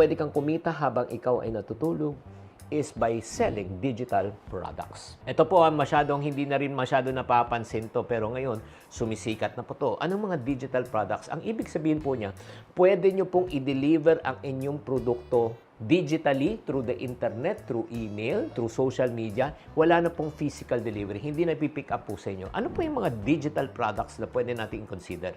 Pwede kang kumita habang ikaw ay natutulog is by selling digital products. Ito po hindi na rin masyado napapansin to, pero ngayon sumisikat na po to. Anong mga digital products? Ang ibig sabihin po niya, pwede nyo pong i-deliver ang inyong produkto digitally, through the internet, through email, through social media. Wala na pong physical delivery. Hindi na pipick up po sa inyo. Ano po yung mga digital products na pwede natin consider?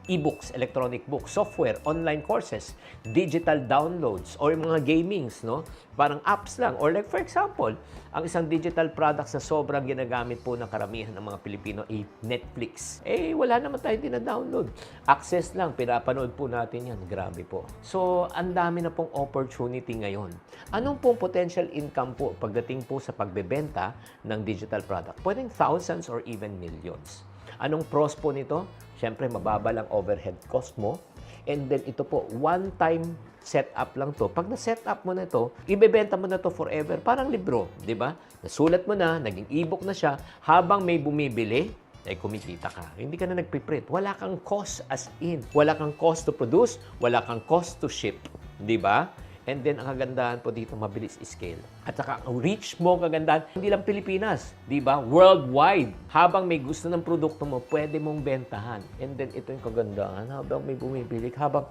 E-books, electronic books, software, online courses, digital downloads, or mga gamings, no? Parang apps lang. Or like for example, ang isang digital products na sobrang ginagamit po ng karamihan ng mga Pilipino ay Netflix. Wala naman tayo dina-download. Access lang, pinapanood po natin yan. Grabe po. So, ang dami na pong opportunity ngayon. Anong pong potential income po pagdating po sa pagbebenta ng digital product? Pwedeng thousands or even millions. Anong pros po nito? Siyempre, mababa lang overhead cost mo. And then ito po, one-time setup lang to. Pag na-setup mo na ito, ibebenta mo na to forever. Parang libro, di ba? Nasulat mo na, naging e-book na siya. Habang may bumibili, ay kumikita ka. Hindi ka na nagpiprint. Wala kang cost as in. Wala kang cost to produce. Wala kang cost to ship. Di ba? And then, ang kagandahan po dito, mabilis scale. At saka, ang reach mo, kagandahan, hindi lang Pilipinas, di ba? Worldwide. Habang may gusto ng produkto mo, pwede mong bentahan. And then, ito yung kagandahan. Habang may bumibili, habang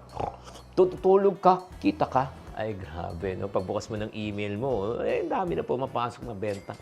tutulog ka, kita ka. Ay, grabe, no? Pagbukas mo ng email mo, dami na pumapasok na benta.